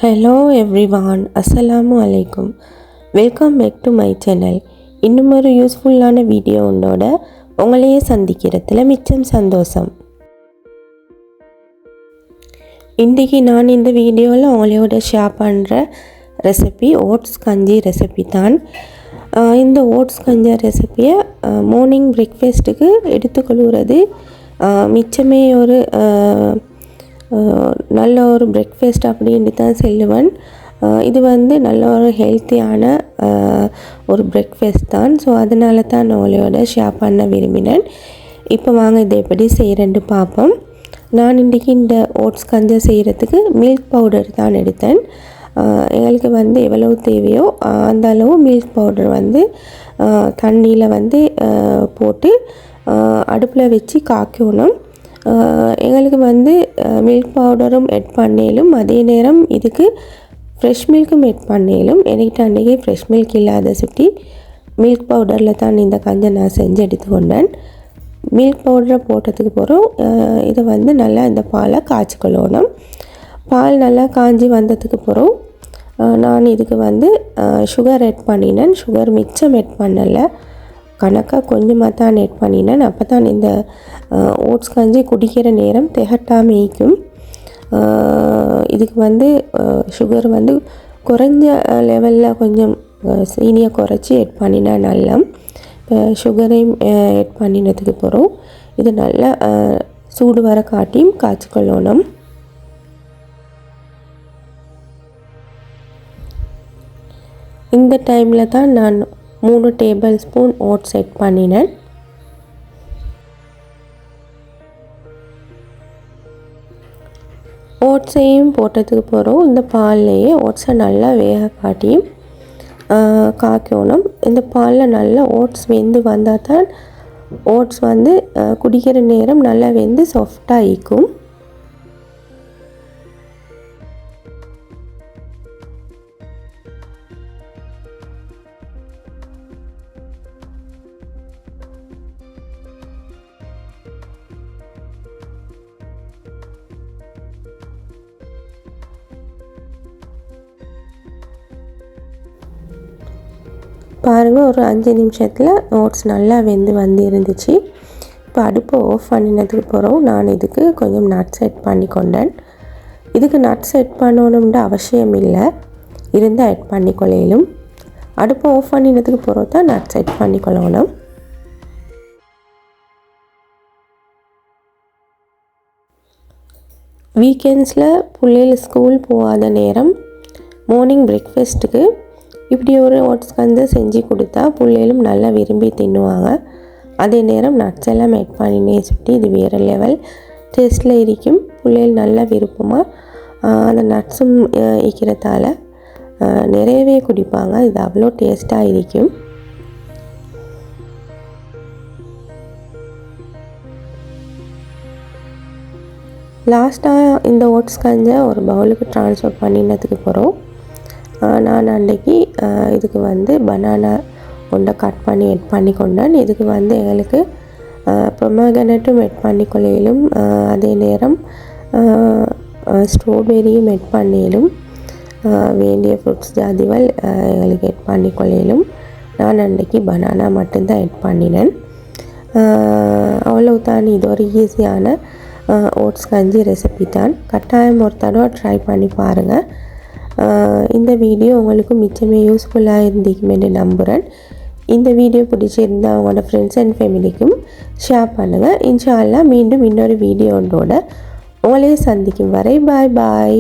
Hello everyone, Assalamu alaikum. Welcome back to my channel. இன்னும் ஒரு யூஸ்ஃபுல்லான வீடியோ உண்டோட உங்களையே சந்திக்கிறதுல மிச்சம் சந்தோஷம். இன்றைக்கி நான் இந்த வீடியோவில் உங்களோட ஷேர் பண்ணுற ரெசிபி ஓட்ஸ் கஞ்சி ரெசிபி தான். இந்த ஓட்ஸ் கஞ்சி ரெசிப்பியை மார்னிங் பிரேக்ஃபாஸ்ட்டுக்கு எடுத்துக்கொள்கிறது மிச்சமே ஒரு நல்ல ஒரு பிரேக்ஃபாஸ்ட் அப்படின்னு தான் சொல்லுவேன். இது நல்ல ஒரு ஹெல்த்தியான ஒரு பிரேக்ஃபாஸ்ட் தான். ஸோ அதனால தான் நான் உங்களோட ஷேர் பண்ண விரும்பினேன். இப்போ வாங்க இதை எப்படி செய்கிறேன்னு பார்ப்போம். நான் இன்றைக்கி இந்த ஓட்ஸ் கஞ்சை செய்கிறதுக்கு மில்க் பவுடர் தான் எடுத்தேன். எங்களுக்கு எவ்வளவு தேவையோ அந்த அளவு மில்க் பவுடர் தண்ணியில் போட்டு அடுப்பில் வச்சு காய்க்கணும். எங்களுக்கு மில்க் பவுடரும் எட் பண்ணேலும், அதே நேரம் இதுக்கு ஃப்ரெஷ் மில்க்கும் எட் பண்ணேலும். எனக்கு அன்றைக்கி ஃப்ரெஷ் மில்க் இல்லாத சுட்டி மில்க் பவுடரில் தான் இந்த கஞ்சை நான் செஞ்சு எடுத்துக்கொண்டேன். மில்க் பவுடரை போட்டதுக்கு பிறகு இதை நல்லா இந்த பாலை காய்ச்சிக்கொள்ளணும். பால் நல்லா காஞ்சி வந்ததுக்கு பிறகு நான் இதுக்கு சுகர் எட் பண்ணினேன். சுகர் மிச்சம் எட் பண்ணலை, கணக்காக கொஞ்சமாக தான் எட் பண்ணினேன். அப்போ தான் இந்த ஓட்ஸ் கஞ்சி குடிக்கிற நேரம் திகட்டாமல் இருக்கும். இதுக்கு சுகர் குறைஞ்ச லெவலில் கொஞ்சம் சீனியை குறைச்சி எட் பண்ணினா நல்லா. இப்போ சுகரையும் எட் பண்ணினதுக்கு பிறகு இது நல்லா சூடு வர காட்டியும் காய்ச்சிக்கொள்ளணும். இந்த டைமில் தான் நான் 3 டேபிள் ஸ்பூன் ஓட்ஸ் எட் பண்ணினேன். ஓட்ஸையும் போட்டதுக்கு பிறகு இந்த பால்லையே ஓட்ஸை நல்லா வேக காட்டியும் காய்க்கணும். இந்த பாலில் நல்லா ஓட்ஸ் வெந்து வந்தால் தான் ஓட்ஸ் குடிக்கிற நேரம் நல்லா வெந்து சாஃப்டாக இருக்கும். பாருங்கள், ஒரு 5 நிமிஷத்தில் ஓட்ஸ் நல்லா வெந்து இருந்துச்சு. இப்போ அடுப்பை ஆஃப் பண்ணினதுக்கு பிறகு நான் இதுக்கு கொஞ்சம் நட்ஸ் எட் பண்ணி கொண்டேன். இதுக்கு நட்ஸ் எட் பண்ணணும்ன்ற அவசியம் இல்லை, இருந்தால் எட் பண்ணிக்கொள்ளையிலும். அடுப்பை ஆஃப் பண்ணினதுக்கு பிறகு தான் நட்ஸ் எட் பண்ணிக்கொள்ளணும். வீக்கெண்ட்ஸில் பிள்ளைகள் ஸ்கூல் போகாத நேரம் மார்னிங் பிரேக்ஃபாஸ்ட்டுக்கு இப்படி ஒரு ஓட்ஸ் கஞ்சி செஞ்சு கொடுத்தா பிள்ளைகளும் நல்லா விரும்பி தின்னுவாங்க. அதே நேரம் நட்ஸ் எல்லாம் எட் பண்ணினே சுட்டி இது வேறு லெவல் டேஸ்ட்டில் இருக்கும். பிள்ளைகள் நல்லா விருப்பமாக அந்த நட்ஸும் இருக்கிறதால நிறையவே குடிப்பாங்க. இது அவ்வளோ டேஸ்ட்டாக இருக்கும். லாஸ்ட்டாக இந்த ஓட்ஸ் கஞ்சை ஒரு பவுலுக்கு ட்ரான்ஸ்ஃபர் பண்ணினதுக்கு பிறகு நான் அன்றைக்கி இதுக்கு பனானா ஒன்றை கட் பண்ணி எட் பண்ணி கொண்டேன். இதுக்கு எங்களுக்கு பொமோகிரனேட்டும் எட் பண்ணிக்கொள்ளையிலும், அதே நேரம் ஸ்ட்ராபெரியும் எட் பண்ணிலும், வேண்டிய ஃப்ரூட்ஸ் ஜாதிகள் எங்களுக்கு எட் பண்ணிக்கொள்ளையிலும். நான் அன்றைக்கி பனானா மட்டும்தான் எட் பண்ணினேன். அவ்வளவு தான். இது ஒரு ஈஸியான ஓட்ஸ் கஞ்சி ரெசிபி தான். கட்டாயம் ஒரு தடவை ட்ரை பண்ணி பாருங்கள். இந்த வீடியோ உங்களுக்கு மிச்சமே யூஸ்ஃபுல்லாக இருந்திக்குமென்று நம்புகிறேன். இந்த வீடியோ பிடிச்சிருந்தால் அவங்களோட ஃப்ரெண்ட்ஸ் அண்ட் ஃபேமிலிக்கும் ஷேர் பண்ணுங்கள். இன்ஷா அல்லாஹ் மீண்டும் இன்னொரு வீடியோவோட உங்களையே சந்திக்கும் வரை பாய் பாய்.